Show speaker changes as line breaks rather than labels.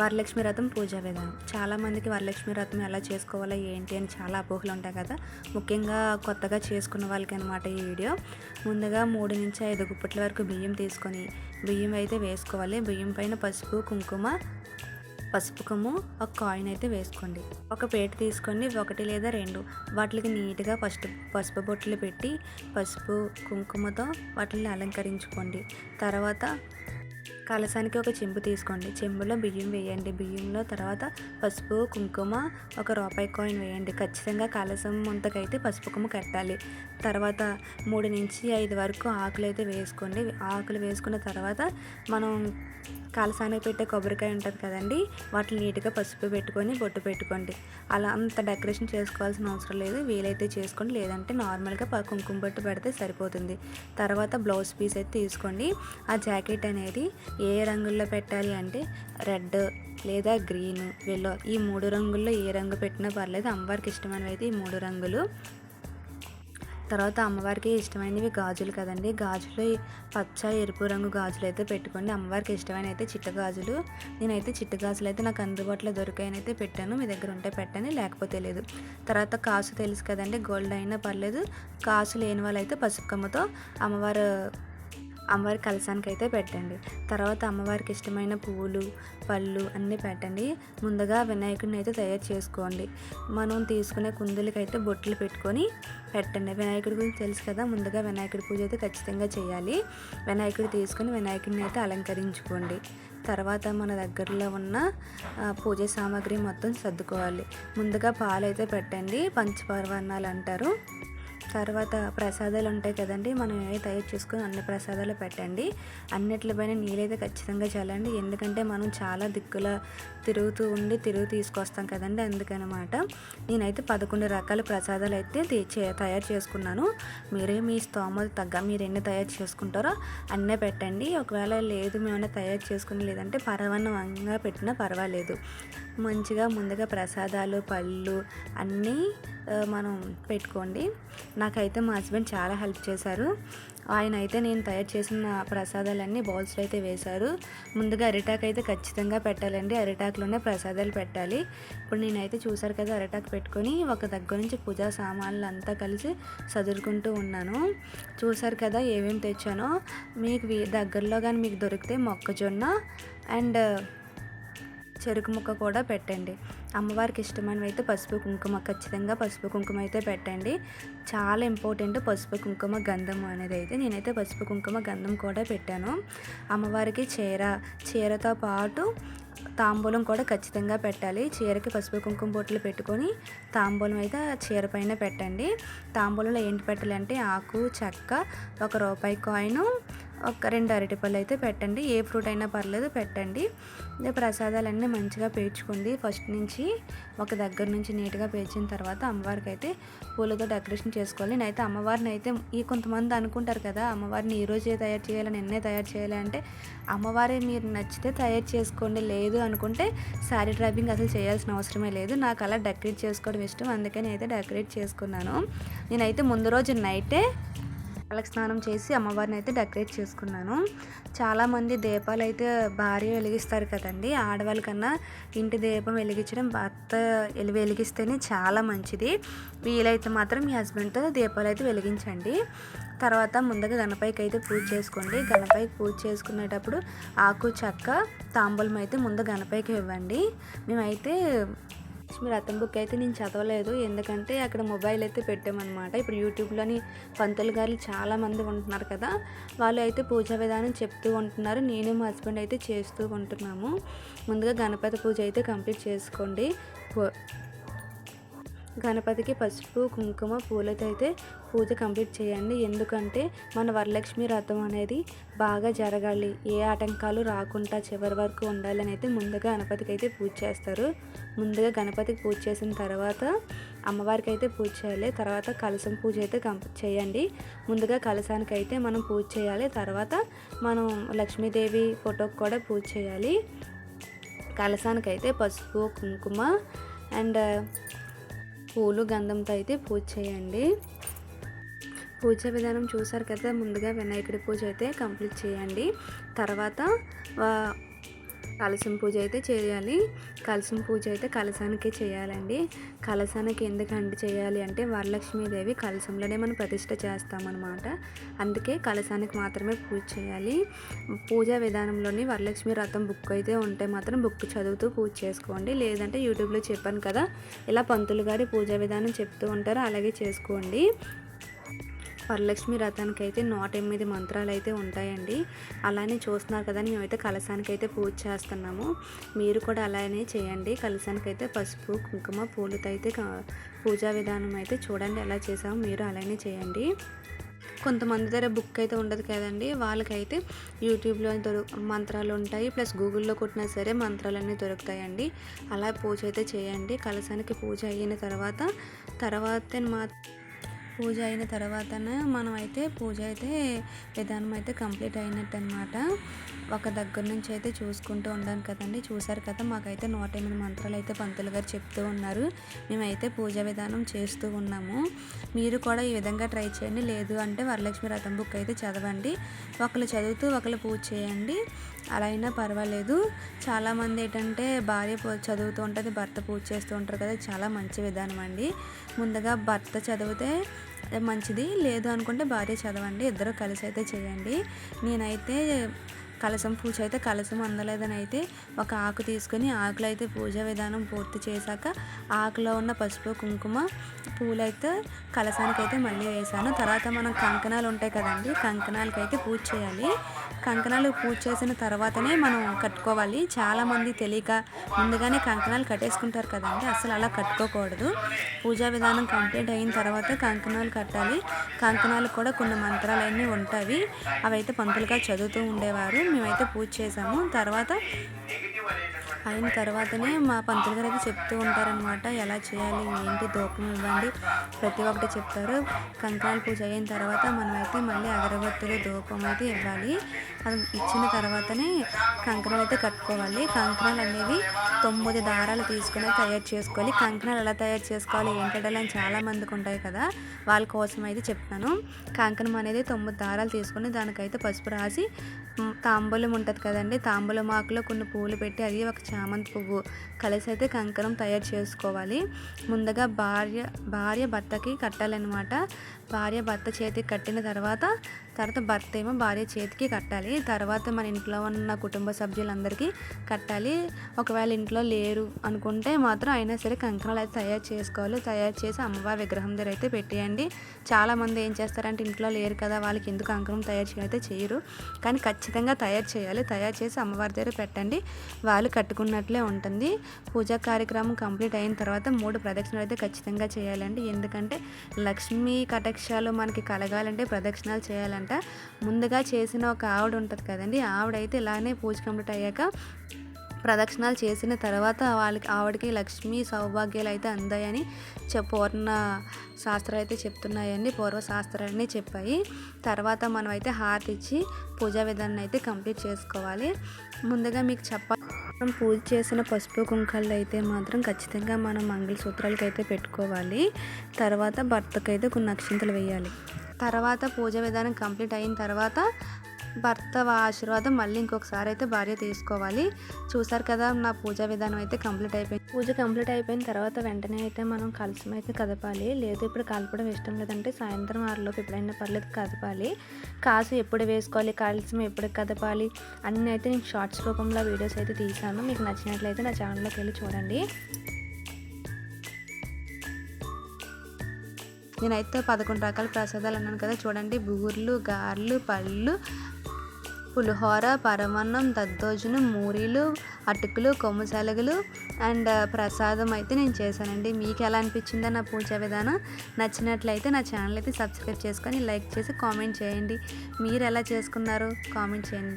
వరలక్ష్మి వ్రతం పూజా విధానం. చాలామందికి వరలక్ష్మి వ్రతం ఎలా చేసుకోవాలో ఏంటి అని చాలా అపోహలు ఉంటాయి కదా. ముఖ్యంగా కొత్తగా చేసుకున్న వాళ్ళకి అనమాట ఈ వీడియో. ముందుగా 3-5 గుప్పిట్ల వరకు బియ్యం తీసుకొని బియ్యం అయితే వేసుకోవాలి. బియ్యం పైన పసుపు కొమ్ము ఒక కాయిన్ అయితే వేసుకోండి. ఒక పేట తీసుకొని 1 లేదా 2 వాటికి నీట్గా పసుపు బొట్లు పెట్టి పసుపు కుంకుమతో వాటిని అలంకరించుకోండి. తర్వాత కలశానికి ఒక చెంబు తీసుకోండి. చెంబులో బియ్యం వేయండి. బియ్యంలో తర్వాత పసుపు కుంకుమ ఒక రూపాయి కాయిన్ వేయండి. ఖచ్చితంగా కలశం ముంతకైతే పసుపు కుంకుమ కట్టాలి. తర్వాత 3-5 వరకు ఆకులు అయితే వేసుకోండి. ఆకులు వేసుకున్న తర్వాత మనం కలశానికి పెట్టే కొబ్బరికాయ ఉంటుంది కదండి, వాటిని నీట్గా పసుపు పెట్టుకొని బొట్టు పెట్టుకోండి. అలా అంత డెకరేషన్ చేసుకోవాల్సిన అవసరం లేదు. వీలైతే చేసుకోండి, లేదంటే నార్మల్గా కుంకుమ బొట్టు పెడితే సరిపోతుంది. తర్వాత బ్లౌజ్ పీస్ అయితే తీసుకోండి. ఆ జాకెట్ అనేది ఏ రంగుల్లో పెట్టాలి అంటే రెడ్ లేదా గ్రీన్, ఎల్లో, ఈ 3 రంగుల్లో ఏ రంగు పెట్టినా పర్లేదు. అమ్మవారికి ఇష్టమైనవి అయితే ఈ 3 రంగులు. తర్వాత అమ్మవారికి ఇష్టమైనవి గాజులు కదండి, గాజులు పచ్చ ఎరుపు రంగు గాజులు అయితే పెట్టుకోండి. అమ్మవారికి ఇష్టమైన అయితే చిట్ట గాజులు. నేనైతే చిట్ట గాజులు అయితే నాకు అందుబాటులో దొరికాయనైతే పెట్టాను. మీ దగ్గర ఉంటే పెట్టండి, లేకపోతే లేదు. తర్వాత కాసు తెలుసు కదండి, గోల్డ్ అయినా పర్లేదు. కాసు లేని వాళ్ళైతే పసుపు కొమ్మతో అమ్మవారి కలశానికి అయితే పెట్టండి. తర్వాత అమ్మవారికి ఇష్టమైన పువ్వులు పళ్ళు అన్నీ పెట్టండి. ముందుగా వినాయకుడిని అయితే తయారు చేసుకోండి. మనం తీసుకునే కుందులకి అయితే బొట్లు పెట్టుకొని పెట్టండి. వినాయకుడి గురించి తెలుసు కదా, ముందుగా వినాయకుడి పూజ అయితే ఖచ్చితంగా చేయాలి. వినాయకుడు తీసుకొని వినాయకుడిని అయితే అలంకరించుకోండి. తర్వాత మన దగ్గరలో ఉన్న పూజ సామాగ్రి మొత్తం సర్దుకోవాలి. ముందుగా పాలు అయితే పెట్టండి, పంచపర్వాణాలు అంటారు. తర్వాత ప్రసాదాలు ఉంటాయి కదండి, మనం ఏవి తయారు చేసుకొని అన్ని ప్రసాదాలు పెట్టండి. అన్నిటిపైన నీళ్ళైతే ఖచ్చితంగా చల్లండి. ఎందుకంటే మనం చాలా దిక్కుల తిరుగు తీసుకొస్తాం కదండి, అందుకనమాట. నేనైతే 11 రకాల ప్రసాదాలు అయితే తయారు చేసుకున్నాను. మీరే మీ స్తోమత తగ్గ మీరు ఎన్ని తయారు చేసుకుంటారో అన్నీ పెట్టండి. ఒకవేళ లేదు మేమైనా తయారు చేసుకుని లేదంటే పరవన్నంగా పెట్టినా పర్వాలేదు. మంచిగా ముందుగా ప్రసాదాలు పళ్ళు అన్నీ మనం పెట్టుకోండి. నాకైతే మా హస్బెండ్ చాలా హెల్ప్ చేశారు. ఆయన అయితే నేను తయారు చేసిన ప్రసాదాలన్నీ బౌల్స్లో అయితే వేశారు. ముందుగా అరిటాకు అయితే ఖచ్చితంగా పెట్టాలండి, అరిటాకులోనే ప్రసాదాలు పెట్టాలి. ఇప్పుడు నేనైతే చూసారు కదా, అరిటాకు పెట్టుకొని ఒక దగ్గర నుంచి పూజా సామాన్లు అంతా కలిసి సదురుకుంటూ ఉన్నాను. చూసారు కదా ఏమేమి తెచ్చానో. మీకు దగ్గరలో కానీ మీకు దొరికితే మొక్కజొన్న అండ్ చెరుకు ముక్క కూడా పెట్టండి. అమ్మవారికి ఇష్టమైనవి అయితే పసుపు కుంకుమ, ఖచ్చితంగా పసుపు కుంకుమ అయితే పెట్టండి. చాలా ఇంపార్టెంట్ పసుపు కుంకుమ గంధం అనేది అయితే. నేనైతే పసుపు కుంకుమ గంధం కూడా పెట్టాను. అమ్మవారికి చీరతో పాటు తాంబూలం కూడా ఖచ్చితంగా పెట్టాలి. చీరకి పసుపు కుంకుమ బొట్లు పెట్టుకొని తాంబూలం అయితే చీర పైన పెట్టండి. తాంబూలంలో ఏంటి పెట్టాలి అంటే ఆకు చెక్క, ఒక రూపాయి కాయిన్, ఒక 2 అరటిపళ్ళు అయితే పెట్టండి. ఏ ఫ్రూట్ అయినా పర్లేదు పెట్టండి. ప్రసాదాలన్నీ మంచిగా పేర్చుకోండి. ఫస్ట్ నుంచి ఒక దగ్గర నుంచి నీట్గా పేర్చిన తర్వాత అమ్మవారికి అయితే పూలతో డెకరేషన్ చేసుకోవాలి. నేనైతే అమ్మవారిని అయితే కొంతమంది అనుకుంటారు కదా, అమ్మవారిని ఈరోజే తయారు చేయాలి, నిన్నే తయారు చేయాలి అంటే, అమ్మవారి మీరు నచ్చితే తయారు చేసుకోండి, లేదు అనుకుంటే శారీ డ్రైపింగ్ అసలు చేయాల్సిన అవసరమే లేదు. నాకు అలా డెకరేట్ చేసుకోవడం ఇష్టం, అందుకే నేనైతే డెకరేట్ చేసుకున్నాను. నేనైతే ముందు రోజు నైటే తలకు స్నానం చేసి అమ్మవారిని అయితే డెకరేట్ చేసుకున్నాను. చాలామంది దీపాలు అయితే భార్య వెలిగిస్తారు కదండి, ఆడవాళ్ళ కన్నా ఇంటి దీపం వెలిగించడం భర్త వెలిగిస్తేనే చాలా మంచిది. వీలైతే మాత్రం మీ హస్బెండ్తో దీపాలు అయితే వెలిగించండి. తర్వాత ముందుగా గణపతికి అయితే పూజ చేసుకోండి. గణపతికి పూజ చేసుకునేటప్పుడు ఆకు చెక్క తాంబూలం అయితే ముందు గణపతికి ఇవ్వండి. మేమైతే లక్ష్మి రథం బుక్ అయితే నేను చదవలేదు, ఎందుకంటే అక్కడ మొబైల్ అయితే పెట్టామన్నమాట. ఇప్పుడు యూట్యూబ్లోని పంతులు గారు చాలామంది ఉంటున్నారు కదా, వాళ్ళు అయితే పూజా విధానం చెప్తూ ఉంటున్నారు. నేను మా హస్బెండ్ అయితే చేస్తూ ఉంటున్నాము. ముందుగా గణపతి పూజ అయితే కంప్లీట్ చేసుకోండి. గణపతికి పసుపు కుంకుమ పూలతో అయితే పూజ కంప్లీట్ చేయండి. ఎందుకంటే మన వరలక్ష్మి వ్రతం అనేది బాగా జరగాలి, ఏ ఆటంకాలు రాకుండా చివరి వరకు ఉండాలని అయితే ముందుగా గణపతికి అయితే పూజ చేస్తారు. ముందుగా గణపతికి పూజ చేసిన తర్వాత అమ్మవారికి అయితే పూజ చేయాలి. తర్వాత కలశం పూజ అయితే చేయండి. ముందుగా కలశానికి అయితే మనం పూజ చేయాలి. తర్వాత మనం లక్ష్మీదేవి ఫోటోకి కూడా పూజ చేయాలి. కలశానికి అయితే పసుపు కుంకుమ అండ్ పూలు గంధంతో అయితే పూజ చేయండి. పూజ విధానం చూసారు కదా, ముందుగా వినాయకుడి పూజ అయితే కంప్లీట్ చేయండి. తర్వాత కలశం పూజ అయితే చేయాలి. కలశం పూజ అయితే కలశానికే చేయాలండి. కలశానికి ఎందుకంటే చేయాలి అంటే వరలక్ష్మీదేవి కలశంలోనే మనం ప్రతిష్ఠ చేస్తామన్నమాట. అందుకే కలశానికి మాత్రమే పూజ చేయాలి. పూజా విధానంలోని వరలక్ష్మి వ్రతం బుక్ అయితే ఉంటే మాత్రం బుక్ చదువుతూ పూజ చేసుకోండి. లేదంటే యూట్యూబ్లో చెప్పాను కదా, ఇలా పంతులు గారి పూజా విధానం చెప్తూ ఉంటారు, అలాగే చేసుకోండి. వరలక్ష్మి వ్రతానికి అయితే 108 మంత్రాలు అయితే ఉంటాయండి. అలానే చూస్తున్నారు కదా, మేమైతే కలశానికి అయితే పూజ చేస్తున్నాము. మీరు కూడా అలానే చేయండి. కలశానికి అయితే పసుపు కుంకుమ పూలతో అయితే పూజా విధానం అయితే చూడండి ఎలా చేసామో మీరు అలానే చేయండి. కొంతమంది దగ్గర బుక్ అయితే ఉండదు కదండి, వాళ్ళకైతే యూట్యూబ్లో మంత్రాలు ఉంటాయి, ప్లస్ గూగుల్లో కొట్టినా సరే మంత్రాలన్నీ దొరుకుతాయండి. అలా పూజ అయితే చేయండి. కలశానికి పూజ అయిన తర్వాత పూజ అయిన తర్వాతనే మనం అయితే పూజ అయితే విధానం అయితే కంప్లీట్ అయినట్టు అనమాట. ఒక దగ్గర నుంచి అయితే చూసుకుంటూ ఉండాను కదండి. చూసారు కదా, మాకైతే 108 మంత్రాలు అయితే పంతులు గారు చెప్తూ ఉన్నారు. మేమైతే పూజా విధానం చేస్తూ ఉన్నాము. మీరు కూడా ఈ విధంగా ట్రై చేయండి. లేదు అంటే వరలక్ష్మి వ్రతం బుక్ అయితే చదవండి. ఒకళ్ళు చదువుతూ ఒకళ్ళు పూజ చేయండి, అలా అయినా పర్వాలేదు. చాలామంది ఏంటంటే భార్య చదువుతూ ఉంటుంది, భర్త పూజ చేస్తూ ఉంటారు కదా, చాలా మంచి విధానం అండి. ముందుగా భర్త చదివితే మంచిది, లేదు అనుకుంటే భార్య చదవండి, ఇద్దరు కలిసి అయితే చేయండి. నేనైతే కలశం పూజ అయితే కలశం అందలేదని అయితే ఒక ఆకు తీసుకొని ఆకులో అయితే పూజా విధానం పూర్తి చేశాక ఆకులో ఉన్న పసుపు కుంకుమ పూలైతే కలశానికి అయితే మళ్ళీ వేసాను. తర్వాత మనం కంకణాలు ఉంటాయి కదండి, కంకణాలకి అయితే పూజ చేయాలి. కంకణాలు పూజ చేసిన తర్వాతనే మనం కట్టుకోవాలి. చాలామంది తెలియక ముందుగానే కంకణాలు కట్టేసుకుంటారు కదండి, అసలు అలా కట్టుకోకూడదు. పూజా విధానం కంప్లీట్ అయిన తర్వాత కంకణాలు కట్టాలి. కంకణాలు కూడా కొన్ని మంత్రాలు అన్నీ ఉంటాయి, అవైతే పంతులుగా చదువుతూ ఉండేవారు. మేమైతే పూజ చేసాము. అయిన తర్వాతనే మా పంతులు గారు అయితే చెప్తూ ఉంటారనమాట, ఎలా చేయాలి ఏంటి, ధూపం ఇవ్వండి, ప్రతి ఒక్కటి చెప్తారు. కంకణాల పూజ అయిన తర్వాత మనమైతే మళ్ళీ అగరబత్తులు ధూపం అయితే ఇవ్వాలి. అది ఇచ్చిన తర్వాతనే కంకణాలు అయితే కట్టుకోవాలి. కంకణాలు అనేవి 9 దారాలు తీసుకుని తయారు చేసుకోవాలి. కంకణాలు ఎలా తయారు చేసుకోవాలి ఏంటంటే అని చాలామందికి ఉంటాయి కదా, వాళ్ళ కోసం అయితే చెప్తాను. కంకణం అనేది 9 దారాలు తీసుకుని దానికైతే పసుపు రాసి తాంబూలం ఉంటుంది కదండి, తాంబూలం ఆకులో కొన్ని పూలు పెట్టి అది ఒక చామంతి పువ్వు కలిసి అయితే కంకణం తయారు చేసుకోవాలి. ముందుగా భార్య భర్తకి కట్టాలన్నమాట. భార్య భర్త చేతికి కట్టిన తర్వాత భర్త ఏమో భార్య చేతికి కట్టాలి. తర్వాత మన ఇంట్లో ఉన్న కుటుంబ సభ్యులందరికీ కట్టాలి. ఒకవేళ ఇంట్లో లేరు అనుకుంటే మాత్రం అయినా సరే కంకణాలు అయితే తయారు చేసుకోవాలి. తయారు చేసి అమ్మవారి విగ్రహం దగ్గర అయితే పెట్టేయండి. చాలామంది ఏం చేస్తారంటే ఇంట్లో లేరు కదా, వాళ్ళకి ఎందుకు కంకణం తయారు చేయైతే చేయరు, కానీ ఖచ్చితంగా తయారు చేయాలి. తయారు చేసి అమ్మవారి దగ్గర పెట్టండి, వాళ్ళు కట్టుకున్నట్లే ఉంటుంది. పూజా కార్యక్రమం కంప్లీట్ అయిన తర్వాత 3 ప్రదక్షిణలు అయితే ఖచ్చితంగా చేయాలండి. ఎందుకంటే లక్ష్మీ కటాక్షాలు మనకి కలగాలంటే ప్రదక్షిణాలు చేయాలంట. ముందుగా చేసిన ఒక ఆవిడ ఉంటుంది కదండి, ఆవిడైతే ఇలానే పూజ కంప్లీట్ అయ్యాక ప్రదక్షిణాలు చేసిన తర్వాత ఆవిడకి లక్ష్మీ సౌభాగ్యాలు అయితే అందాయని పూర్ణ శాస్త్రాలు అయితే చెప్తున్నాయండి, పూర్వశాస్త్రాలన్నీ చెప్పాయి. తర్వాత మనం అయితే హారతి ఇచ్చి పూజా విధానం అయితే కంప్లీట్ చేసుకోవాలి. ముందుగా మీకు మనం పూజ చేసిన పసుపు కుంకాలు అయితే మాత్రం ఖచ్చితంగా మనం మంగళసూత్రాలకి అయితే పెట్టుకోవాలి. తర్వాత భర్తకైతే కొన్ని అక్షింతలు వేయాలి. తర్వాత పూజా విధానం కంప్లీట్ అయిన తర్వాత భర్త ఆశీర్వాదం మళ్ళీ ఇంకొకసారి అయితే భార్య తీసుకోవాలి. చూసారు కదా, నా పూజా విధానం అయితే కంప్లీట్ అయిపోయింది. పూజ కంప్లీట్ అయిపోయిన తర్వాత వెంటనే అయితే మనం కలశం అయితే కదపాలి. లేదు ఇప్పుడు కలపడం ఇష్టం లేదంటే సాయంత్రం 6లోపు ఎప్పుడైనా పర్లేదు కదపాలి. కాసు ఎప్పుడు వేసుకోవాలి, కలశం ఎప్పుడు కదపాలి అన్నీ అయితే నేను షార్ట్స్ రూపంలో వీడియోస్ అయితే తీసాను. మీకు నచ్చినట్లయితే నా ఛానల్లోకి వెళ్ళి చూడండి. నేనైతే 11 రకాల ప్రసాదాలు అన్నాను కదా, చూడండి, బూర్లు, గారెలు, పళ్ళు, పులిహోర, పరమాన్నం, దద్దోజనం, మూరీలు, అటుకులు, కొమ్ము శలగలు అండ్ ప్రసాదం అయితే నేను చేశానండి. మీకు ఎలా అనిపించిందో నా పూజా విధానం? నచ్చినట్లయితే నా ఛానల్ అయితే సబ్స్క్రైబ్ చేసుకొని లైక్ చేసి కామెంట్ చేయండి. మీరు ఎలా చేసుకున్నారో కామెంట్ చేయండి.